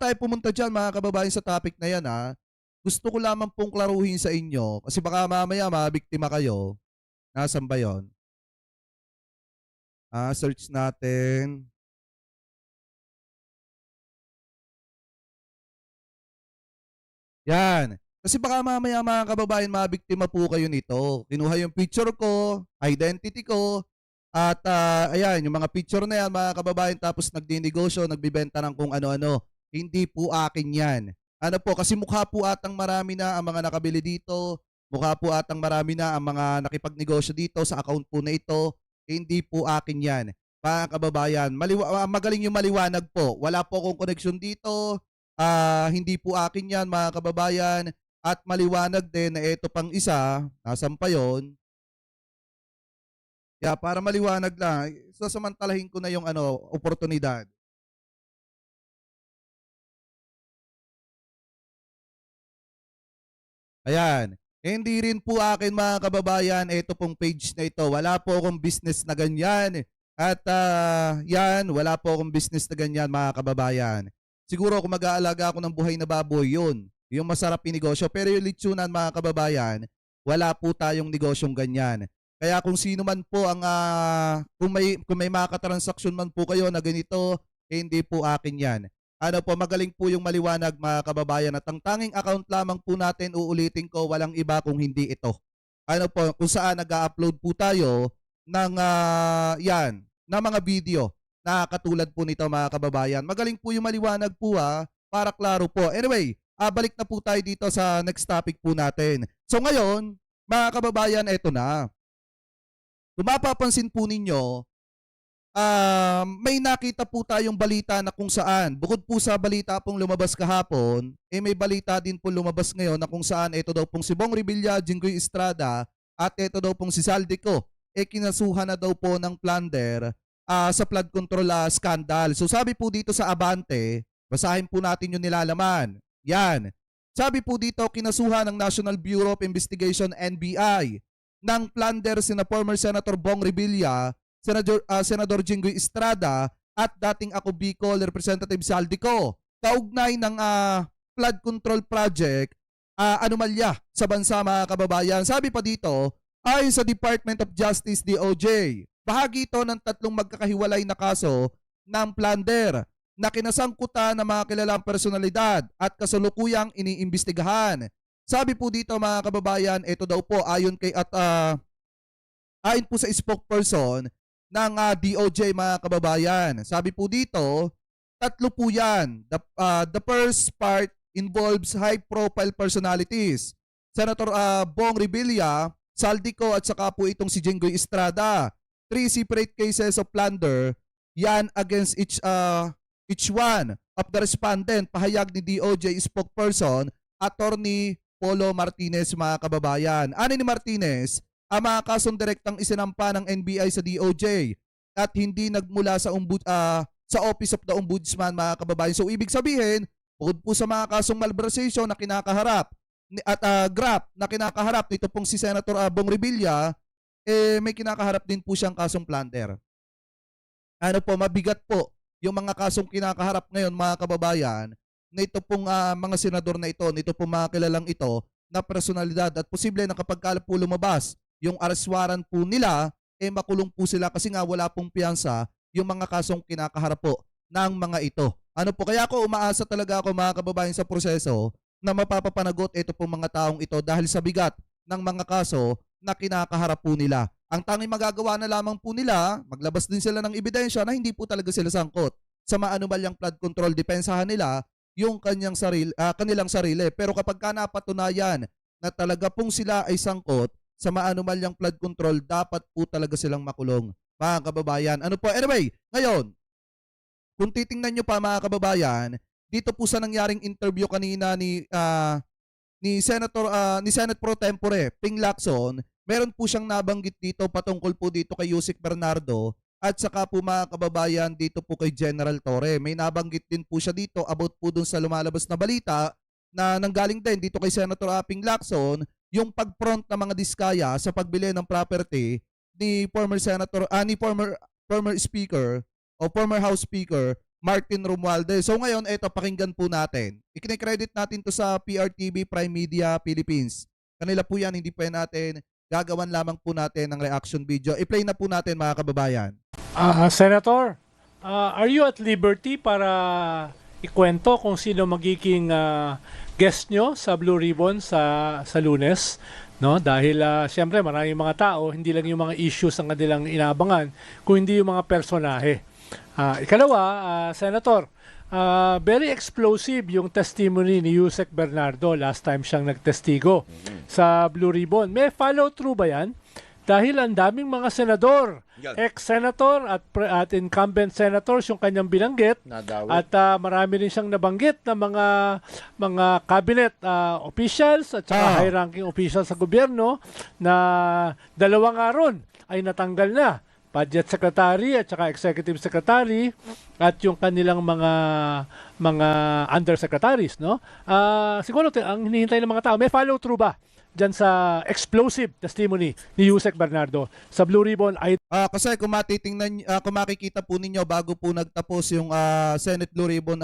tayo pumunta diyan mga kababayan sa topic na 'yan, gusto ko lamang pong klaruhin sa inyo kasi baka mamaya mabiktima kayo. Nasaan ba 'yon? Search natin. 'Yan. Kasi baka mamaya mga kababayan mabiktima po kayo nito. Kinuha yung picture ko, identity ko, at ayan, yung mga picture na yan mga kababayan tapos nagdinegosyo, nagbibenta ng kung ano-ano. Hindi po akin yan. Ano po, kasi mukha po atang marami na ang mga nakabili dito, mukha po atang marami na ang mga nakipagnegosyo dito sa account po na ito. Hindi po akin yan. Mga kababayan, magaling yung maliwanag po. Wala po akong connection dito. Hindi po akin yan mga kababayan. At maliwanag din na ito pang isa, nasan pa yun? Kaya para maliwanag lang, sasamantalahin ko na yung oportunidad. Ayan. Hindi rin po akin mga kababayan, ito pong page na ito. Wala po akong business na ganyan. At yan, wala po akong business na ganyan mga kababayan. Siguro kung mag-aalaga ako ng buhay na baboy, yun. Yung masarap negosyo. Pero yung litsunan mga kababayan, wala po tayong negosyong ganyan. Kaya kung sino man po ang, kung may makatransaksyon man po kayo na ganito, hindi po akin yan. Ano po, magaling po yung maliwanag mga kababayan at ang tanging account lamang po natin, uulitin ko, walang iba kung hindi ito. Ano po, kung saan nag-upload po tayo ng yan, na mga video na katulad po nito mga kababayan. Magaling po yung maliwanag po para klaro po. Anyway, balik na po tayo dito sa next topic po natin. So ngayon, mga kababayan, eto na. Kung mapapansin po ninyo, may nakita po tayong balita na kung saan, bukod po sa balita pong lumabas kahapon, may balita din po lumabas ngayon na kung saan ito daw pong si Bong Revilla, Jinggoy Estrada, at ito daw pong si Saldico, kinasuhan na daw po ng plunder sa flood control scandal. So sabi po dito sa Abante, basahin po natin yung nilalaman. Yan. Sabi po dito, kinasuhan ng National Bureau of Investigation, NBI, ng plunder sina former Senator Bong Revilla, Senador Jinggoy Estrada at dating ako Bicol Representative Saldico kaugnay ng flood control project anomalya sa bansa mga kababayan. Sabi pa dito, ayon sa Department of Justice DOJ, bahagi ito ng tatlong magkakahiwalay na kaso ng plunder na kinasangkutan ng mga kilalang personalidad at kasalukuyang iniimbestigahan. Sabi po dito mga kababayan, ito daw po ayon po sa spokesperson ng DOJ mga kababayan. Sabi po dito, tatlo po yan. The first part involves high-profile personalities. Senator Bong Revilla, Saldico at saka po itong si Jinggoy Estrada. 3 separate cases of plunder yan against each one of the respondent. Pahayag ni DOJ spokesperson, Attorney Polo Martinez mga kababayan. Ano ni Martinez? Ang mga kasong direktang isinampa ng NBI sa DOJ at hindi nagmula sa Office of the Ombudsman mga kababayan. So ibig sabihin, bukod po sa mga kasong malversation na kinakaharap at graft na kinakaharap nito pong si Senator Bong Revilla, may kinakaharap din po siyang kasong plunder. Ano po, mabigat po yung mga kasong kinakaharap ngayon mga kababayan nito pong mga senador na ito, nito pong mga kilalang ito na personalidad at posible na kapag po lumabas yung arrest warrant po nila, makulong po sila kasi nga wala pong piyansa yung mga kasong kinakaharap po ng mga ito. Ano po, kaya ako umaasa talaga ako mga kababayan sa proseso na mapapapanagot ito pong mga taong ito dahil sa bigat ng mga kaso na kinakaharap po nila. Ang tanging magagawa na lamang po nila, maglabas din sila ng ebidensya na hindi po talaga sila sangkot sa maanumalyang flood control. Depensahan nila yung kanilang sarili. Pero kapag napatunayan na talaga pong sila ay sangkot sa maanumalyang flood control, dapat po talaga silang makulong, mga kababayan. Ano po? Anyway, ngayon, kung titingnan nyo pa mga kababayan, dito po sa nangyaring interview kanina ni Senate Pro Tempore Ping Lacson, meron po siyang nabanggit dito patungkol po dito kay Yusek Bernardo at saka po mga kababayan dito po kay General Torre. May nabanggit din po siya dito about po dun sa lumalabas na balita na nanggaling din dito kay Senator Ping Lacson, yung pag-front ng mga diskaya sa pagbili ng property ni former Speaker o former House Speaker Martin Romualdez. So ngayon, eto pakinggan po natin. Ikine-credit natin to sa PRTV Prime Media Philippines. Kanila po yan, hindi pa yan natin gagawan lamang po natin ng reaction video. I-play na po natin mga kababayan. Senator, are you at liberty para ikwento kung sino magiging guest nyo sa Blue Ribbon sa Lunes? No? Dahil siyempre maraming mga tao, hindi lang yung mga issues ang kanilang inaabangan, kung hindi yung mga personahe. Ikalawa, Senator, very explosive yung testimony ni Yusek Bernardo last time siyang nagtestigo sa Blue Ribbon. May follow-through ba yan? Dahil ang daming mga senador, ex-senator at incumbent senators yung kanyang binanggit, at marami rin siyang nabanggit na mga cabinet officials at saka high-ranking officials sa gobyerno na dalawang aron ay natanggal na. Budget Secretary at saka Executive Secretary at yung kanilang mga undersecretaries, no? Siguro ang hinihintay ng mga tao, may follow-through ba dyan sa explosive testimony ni Yusek Bernardo sa Blue Ribbon? Kasi kung matitingnan, kung makikita po ninyo bago po nagtapos yung Senate Blue Ribbon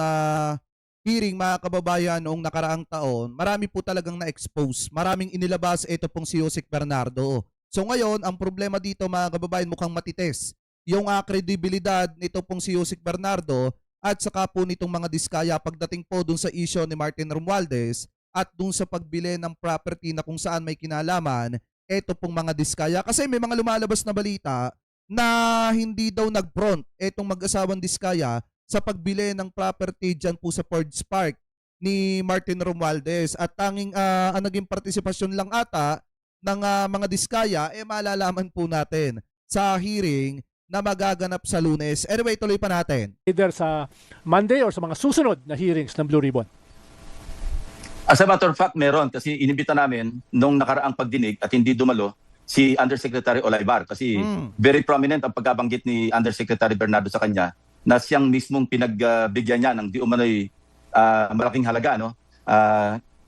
hearing mga kababayan noong nakaraang taon, marami po talagang na-expose. Maraming inilabas ito pong si Yusek Bernardo. So ngayon, ang problema dito mga kababayan, mukhang matites yung kredibilidad nito pong si Yusek Bernardo at saka po nitong mga diskaya pagdating po dun sa issue ni Martin Romualdez at dun sa pagbili ng property na kung saan may kinalaman ito pong mga diskaya. Kasi may mga lumalabas na balita na hindi daw nag-front itong mag-asawang diskaya sa pagbili ng property dyan po sa Forge Park ni Martin Romualdez. At tanging ang naging partisipasyon lang ata ng mga diskaya, malalaman po natin sa hearing na magaganap sa Lunes. Anyway, tuloy pa natin. Either sa Monday or sa mga susunod na hearings ng Blue Ribbon. As a matter of fact, meron. Kasi inibita namin nung nakaraang pagdinig at hindi dumalo si Undersecretary Olaibar. Kasi very prominent ang pagkabanggit ni Undersecretary Bernardo sa kanya na siyang mismong pinagbigyan niya ng di umano'y malaking halaga, no?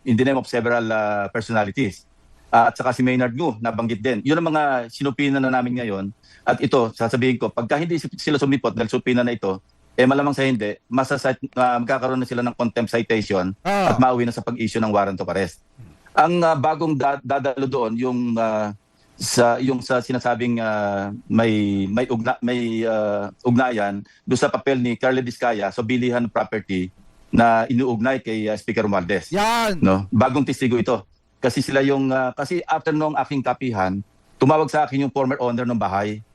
In the name of several personalities. At saka si Maynard Ngu, nabanggit din. Yun ang mga sinupina na namin ngayon. At ito, sasabihin ko, pagka hindi sila sumipot dahil supina na ito, malamang sa hindi, magkakaroon na sila ng contempt citation at mauwi na sa pag-issue ng warrant of arrest. Ang bagong dadalo doon, yung sa sinasabing may ugnayan doon sa papel ni Carla Diskaya sa bilihan ng property na inuugnay kay Speaker Romualdez. Yan! No? Bagong testigo ito. Kasi sila yung, kasi after nung aking kapihan, tumawag sa akin yung former owner ng bahay.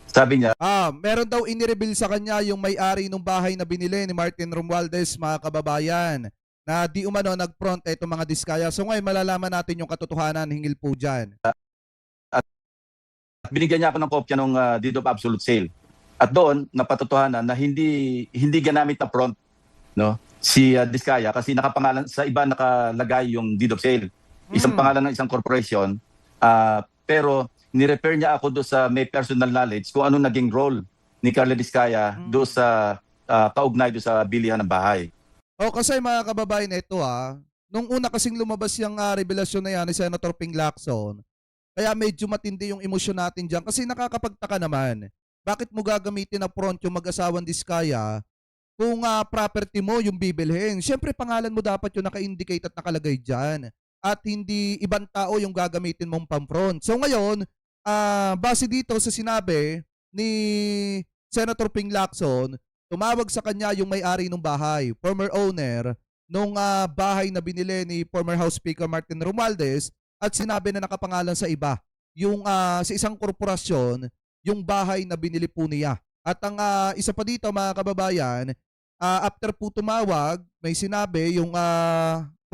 Sabi niya, meron daw inireveal sa kanya yung may-ari ng bahay na binili ni Martin Romualdez, mga kababayan, na di umano nag-front itong mga diskaya. So ngayon malalaman natin yung katotohanan hingil po dyan. At binigyan niya ako ng kopya ng deed of absolute sale. At doon, napatotohanan na hindi ginamit na front, no, si Diskaya kasi nakapangalan, sa iba nakalagay yung deed of sale. Isang pangalan ng isang corporation, pero ni-refer niya ako doon sa may personal knowledge kung ano naging role ni Carla Diskaya doon sa kaugnay doon sa bilihan ng bahay. Kasi mga kababayan, ito nung una kasing lumabas yung revelasyon na yan ni Senator Ping Lacson, kaya medyo matindi yung emosyon natin dyan kasi nakakapagtaka naman. Bakit mo gagamitin na front yung mag-asawang Diskaya kung property mo yung bibilhin? Siyempre pangalan mo dapat yung naka-indicate at nakalagay dyan. At hindi ibang tao yung gagamitin mong pampront. So ngayon, base dito sa sinabi ni Senator Ping Lacson, tumawag sa kanya yung may-ari ng bahay, former owner, nung bahay na binili ni former House Speaker Martin Romualdez at sinabi na nakapangalan sa iba. Yung sa isang korporasyon, yung bahay na binili po niya. At ang isa pa dito mga kababayan, after po tumawag, may sinabi yung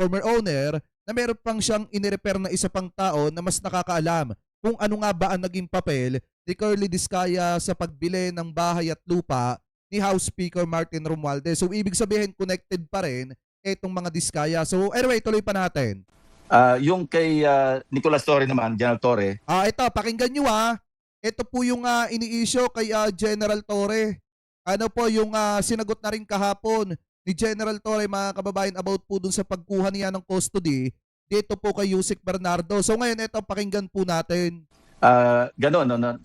former owner na meron pang siyang inirepair na isa pang tao na mas nakakaalam kung ano nga ba ang naging papel ni Curly Diskaya sa pagbili ng bahay at lupa ni House Speaker Martin Romualdez. So ibig sabihin connected pa rin itong mga Diskaya. So anyway, tuloy pa natin. Yung kay Nicolas Torre naman, General Torre. Ito, pakinggan nyo Ito po yung ini-issue kay General Torre. Ano po yung sinagot na rin kahapon ni General Torre, mga kababayan, about po dun sa pagkuha niya ng custody dito po kay Yusek Bernardo. So ngayon, ito, pakinggan po natin. Ganon, no?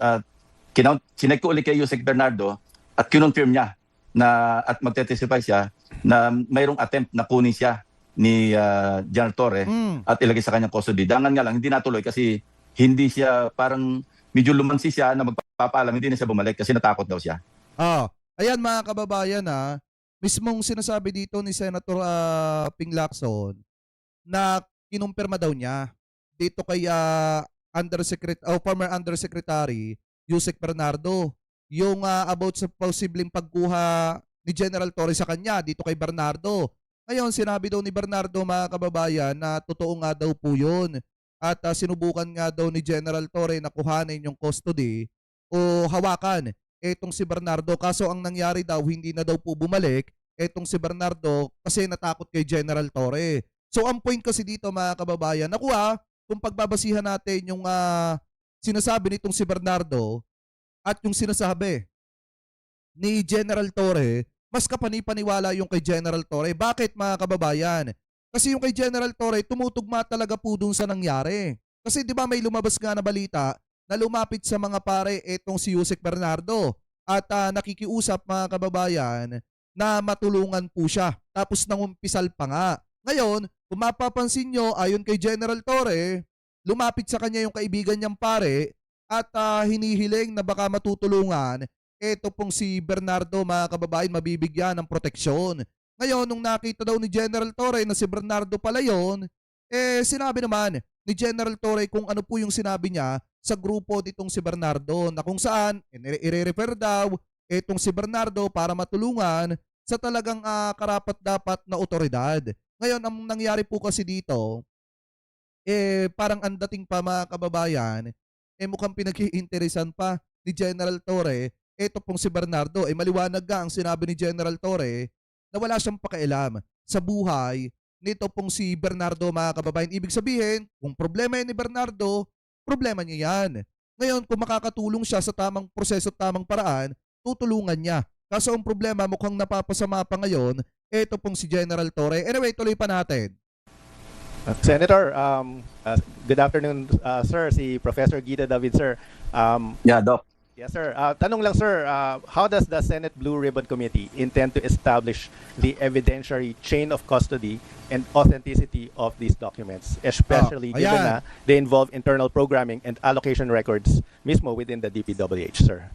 Sinek ko ulit kay Yusek Bernardo at kinonfirm niya na at magte-testify siya na mayroong attempt na kunin siya ni General Torre at ilagay sa kanyang custody. Dangan nga lang, hindi natuloy kasi hindi siya, parang medyo lumansi siya na magpapaalam, hindi na siya bumalik kasi natakot daw siya. Ayan mga kababayan mismong sinasabi dito ni Senator Ping Lacson na kinumpirma daw niya dito kay former Undersecretary Yusek Bernardo yung about sa posibleng pagkuha ni General Torre sa kanya dito kay Bernardo. Ngayon, sinabi daw ni Bernardo mga kababayan na totoo nga daw po yun. At sinubukan nga daw ni General Torre na kuhanin yung custody o hawakan etong si Bernardo. Kaso ang nangyari daw, hindi na daw po bumalik etong si Bernardo kasi natakot kay General Torre. So ang point kasi dito mga kababayan, kung pagbabasihan natin yung sinasabi nitong si Bernardo at yung sinasabi ni General Torre, mas kapanipaniwala yung kay General Torre. Bakit mga kababayan? Kasi yung kay General Torre, tumutugma talaga po dun sa nangyari. Kasi di ba may lumabas nga na balita na lumapit sa mga pare etong si Yusek Bernardo at nakikiusap mga kababayan na matulungan po siya. Tapos nangumpisal pa nga. Ngayon, kung mapapansin nyo, ayon kay General Torre, lumapit sa kanya yung kaibigan niyang pare at hinihiling na baka matutulungan eto pong si Bernardo mga kababayan mabibigyan ng proteksyon. Ngayon, nung nakita daw ni General Torre na si Bernardo pala yun, sinabi naman ni General Torre kung ano po yung sinabi niya sa grupo ditong si Bernardo na kung saan i-refer daw etong si Bernardo para matulungan sa talagang karapat-dapat na otoridad. Ngayon, ang nangyari po kasi dito, parang ang dating pa mga kababayan, mukhang pinag-iinteresan pa ni General Torre eto pong si Bernardo. Maliwanag nga ang sinabi ni General Torre na wala siyang pakialam sa buhay nito pong si Bernardo mga kababayan. Ibig sabihin, kung problema yan ni Bernardo, problema niya yan. Ngayon, kung makakatulong siya sa tamang proseso at tamang paraan, tutulungan niya. Kaso ang problema, mukhang napapasama pa ngayon, eto pong si General Torre. Anyway, tuloy pa natin. Senator, good afternoon, sir. Si Professor Guida David, sir. Yeah, Doc. Yes, sir. Tanong lang, sir, how does the Senate Blue Ribbon Committee intend to establish the evidentiary chain of custody and authenticity of these documents, especially given na they involve internal programming and allocation records mismo within the DPWH, sir?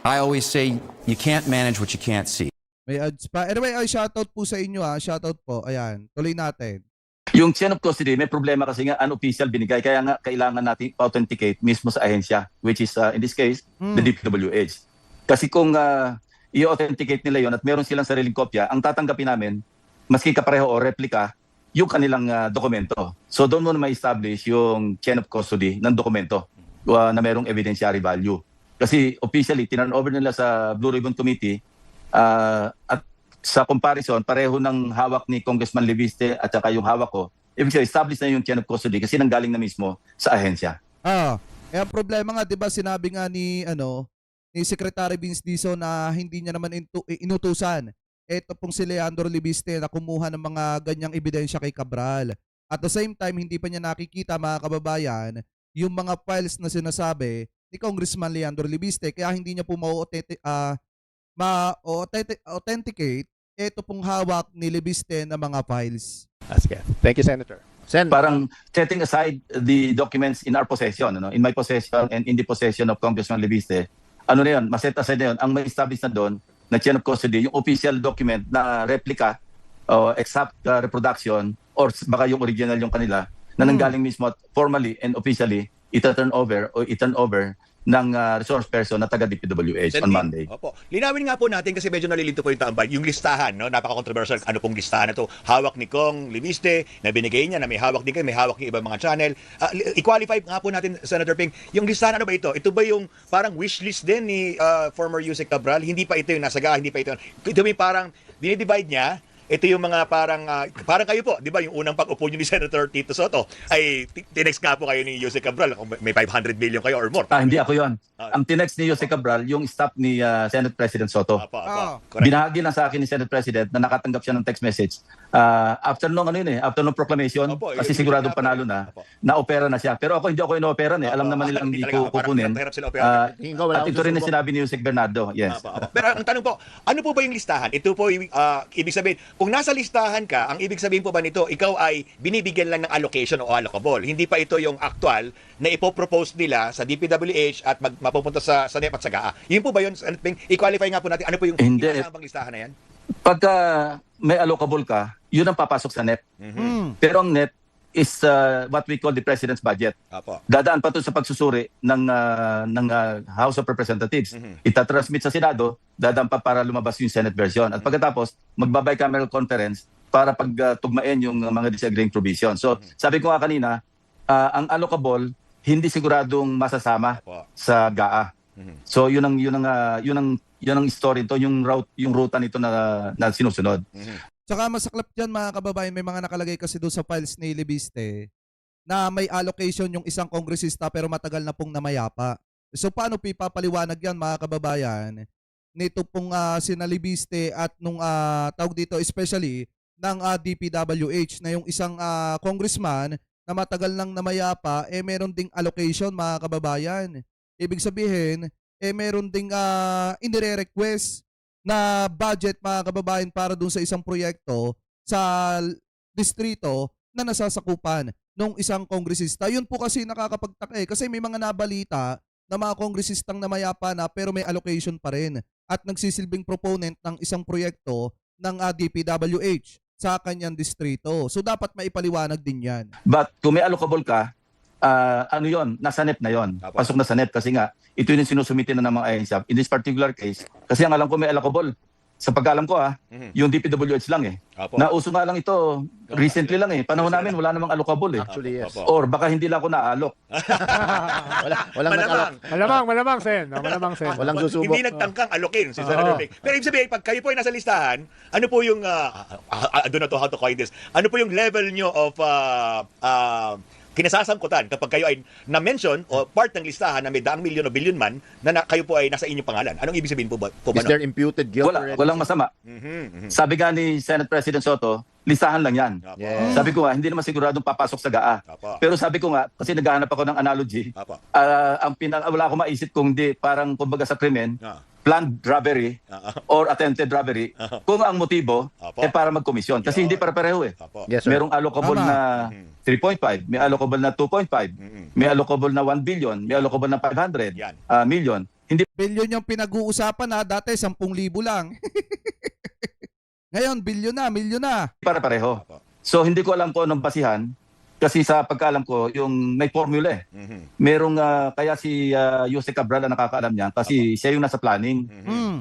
I always say you can't manage what you can't see. May ads pa. Anyway, shoutout po sa inyo Shoutout po. Ayan, tuloy natin. Yung chain of custody, may problema kasi nga unofficial binigay. Kaya nga kailangan natin authenticate mismo sa ahensya, which is in this case, the DPWH. Kasi kung i-authenticate nila yon at meron silang sariling kopya, ang tatanggapin namin, maski kapareho o replika, yung kanilang dokumento. So doon mo na ma-establish yung chain of custody ng dokumento na merong evidentiary value. Kasi officially, tinan over nila sa Blue Ribbon Committee at sa comparison, pareho ng hawak ni Congressman Leviste at saka yung hawak ko, ibig sabihin, establish na yung chain of custody kasi nanggaling na mismo sa ahensya. Ang problema nga, 'di ba, sinabi nga ni Secretary Vince Dizon na hindi niya naman inutusan ito pong si Leandro Leviste na kumuha ng mga ganyang ebidensya kay Cabral. At the same time, hindi pa niya nakikita mga kababayan yung mga files na sinasabi ni Congressman Leandro Leviste kaya hindi niya po ma-authenticate ito pong hawak ni Leviste na mga files. Thank you, Senator. Parang setting aside the documents in our possession, in my possession and in the possession of Congressman Leviste, na yun, maset aside na yun, ang may establish na doon na chain of custody, yung official document na replica o exact reproduction or baka yung original yung kanila na nanggaling mismo at formally and officially i-turn over ng resource person na taga DPWH on Monday. Opo. Linawin nga po natin kasi medyo nalilito po yung tambay. Yung listahan, napaka-controversial. Ano pong listahan na to? Hawak ni Kong Leviste na binigay niya na may hawak din kayo, may hawak ng ibang mga channel. I-qualify nga po natin, Senator Ping, yung listahan ano ba ito? Ito ba yung parang wish list din ni former Yusek Cabral? Hindi pa ito yung nasaga, hindi pa ito. Ito may parang dinidivide niya. Ito yung mga parang kayo po, di ba, yung unang pag-upo niyo ni Senator Tito Soto, ay tinext nga po kayo ni Yusek Cabral, kung may 500 million kayo or more. Hindi ako yon. Ang tinext ni Yusek Cabral, yung staff ni Senate President Soto. Correct. Binahagi lang sa akin ni Senate President na nakatanggap siya ng text message after nung after nung proclamation, Opo, kasi yung siguradong pinapare. panalo na, Opo. na-opera na siya. Pero hindi ako ino-opera eh. Alam naman nilang hindi ko talaga, parang kukunin. hirap sila opera. Tingin ko wala At akong ito rin ang susubok. sinabi ni Yusek Bernardo. Yes. Apa. Pero ang tanong po, ano po ba yung listahan? Ito po yung ibig sabihin, kung nasa listahan ka, ang ibig sabihin po ba nito, ikaw ay binibigyan lang ng allocation o allocable. Hindi pa ito yung actual na ipopropose nila sa DPWH at mapupunta sa NEP at sa GAA. Yun po ba yun? I-qualify nga po natin, ano po yung Hindi. inasahang listahan na yan? Pagka may allocable ka, yun ang papasok sa NEP. Pero ang NEP is what we call the President's budget. Apo. Dadaan pa to sa pagsusuri ng House of Representatives. Itatransmit sa Senado, dadaan pa para lumabas yung Senate version. At pagkatapos, magba-bicameral conference para pagtugmain yung mga disagreeing provisions. So, sabi ko nga kanina, ang allocable hindi siguradong masasama Apo. sa GAA. So, yun ang story to, yung ruta nito na sinusunod. Tsaka masaklap dyan mga kababayan, may mga nakalagay kasi doon sa files ni Libiste na may allocation yung isang kongresista pero matagal na pong namayapa. So paano pipapaliwanag yan mga kababayan nito pong sina Libiste at nung tawag dito especially ng DPWH na yung isang congressman na matagal nang namayapa meron ding allocation mga kababayan. Ibig sabihin meron ding inire-request na budget mga kababayan para dun sa isang proyekto sa distrito na nasasakupan ng isang kongresista. Yun po kasi nakakapagtaka kasi may mga nabalita na mga kongresistang namayapa na pero may allocation pa rin at nagsisilbing proponent ng isang proyekto ng DPWH sa kanyang distrito. So dapat maipaliwanag din yan. But kung may allocable ka, ano yon, nasa NEP na yon. Apo. Pasok na sa NEP kasi nga ito yung sinusumite na ng mga INSAP. In this particular case, kasi ang alam ko may allocable. Sa pagkaalam ko yung DPWH lang Apo. Nauso nga lang ito recently lang Panahon namin wala namang allocable Actually, yes. Apo. Or baka hindi lang ako naalok. Walang Malamang. Malamang, Sen. Malamang, Sen. Walang susubok. Hindi nagtangkang alokin si Senator Ping. Pero ibig sabihin, pag kayo po ay nasa listahan, ano po yung, I don't know how to coin this, ano po yung level nyo of kinasasangkutan kapag kayo ay na-mention o part ng listahan na may daang milyon o bilyon man na kayo po ay nasa inyong pangalan? Anong ibig sabihin po ba? Is there imputed guilt already? Walang masama. Sabi nga ni Senate President Soto, listahan lang yan. Apo. Yes. Sabi ko nga, hindi naman siguradong papasok sa GAA. Apo. Pero sabi ko nga, kasi naghahanap ako ng analogy, Apo. wala akong maisip kung di parang kumbaga sa krimen, Ah. planned robbery or attempted robbery, kung ang motibo Apo. para magkomisyon. Kasi hindi para-pareho Apo. Yes, sir. Merong allocable Tama. na 3.5, may allocable na 2.5, may allocable na 1 billion, may allocable na 500 Yan. million. Hindi Bilyon yung pinag-uusapan dati 10,000 lang. Ngayon, bilyon na, milyon na. para-pareho. Apo. So hindi ko alam kung anong basihan kasi sa pagkaalam ko yung may formula Merong kaya si Yusek Cabral ang nakakaalam niya kasi siya yung nasa planning.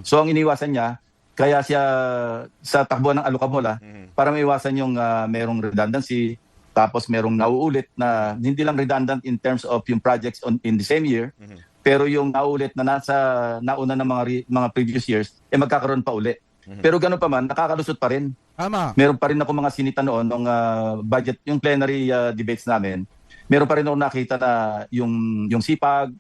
So ang iniwasan niya kaya siya sa takbuhan ng allocable para maiwasan yung merong redundancy tapos merong nauulit na hindi lang redundant in terms of yung projects in the same year pero yung nauulit na nasa nauna ng mga previous years magkakaroon pa uli. Pero gano'n pa man nakakalusot pa rin. Tama. Meron pa rin ako mga sinita noon ng budget, yung plenary debates namin. Meron pa rin ako nakita na yung sipag,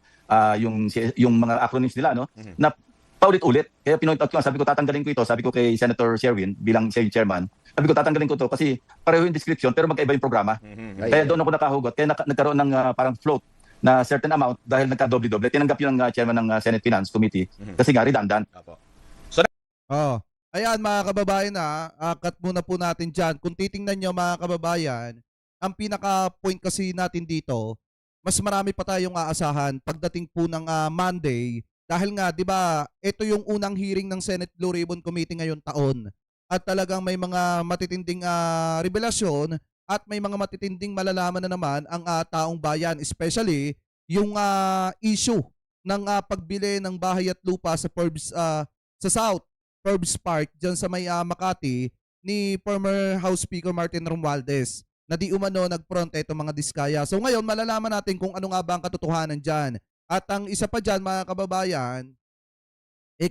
yung mga acronyms nila, no? Na paulit-ulit. Kaya pinoint out ko, sabi ko tatanggalin ko ito. Sabi ko kay Senator Sherwin bilang siya yung chairman. Sabi ko tatanggalin ko ito kasi pareho yung description pero magkaiba yung programa. Kaya doon ako nakahugot. Kaya nagkaroon ng parang float na certain amount dahil nagka-doble-doble. Tinanggap yun ng chairman ng Senate Finance Committee kasi nga redundant. Apo. Oh. Ayan mga kababayan cut muna po natin dyan. Kung titingnan nyo mga kababayan, ang pinaka-point kasi natin dito, mas marami pa tayong aasahan pagdating po ng Monday. Dahil nga, di ba, ito yung unang hearing ng Senate Blue Ribbon Committee ngayong taon. At talagang may mga matitinding revelasyon at may mga matitinding malalaman na naman ang taong bayan. Especially yung issue ng pagbili ng bahay at lupa sa sa South. Forbes Park dyan sa may Makati ni former House Speaker Martin Romualdez na di umano nagpronte itong mga diskaya. So ngayon malalaman natin kung ano nga ba ang katotohanan dyan. At ang isa pa dyan mga kababayan,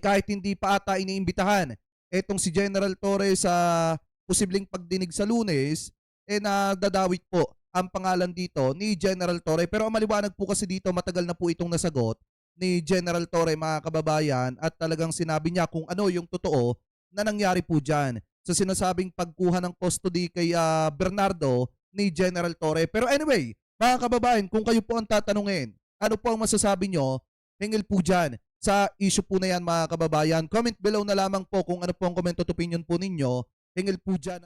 kahit hindi pa ata iniimbitahan etong si General Torres sa posibleng pagdinig sa Lunes, nadadawit po ang pangalan dito ni General Torre. Pero ang maliwanag po kasi dito, matagal na po itong nasagot ni General Torre mga kababayan at talagang sinabi niya kung ano yung totoo na nangyari po dyan. sa sinasabing pagkuha ng custody kay Bernardo ni General Torre. Pero anyway, mga kababayan, kung kayo po ang tatanungin, ano po ang masasabi nyo hinggil po dyan sa issue po na yan, mga kababayan? Comment below na lamang po kung ano po ang comment at opinion po ninyo hinggil po dyan.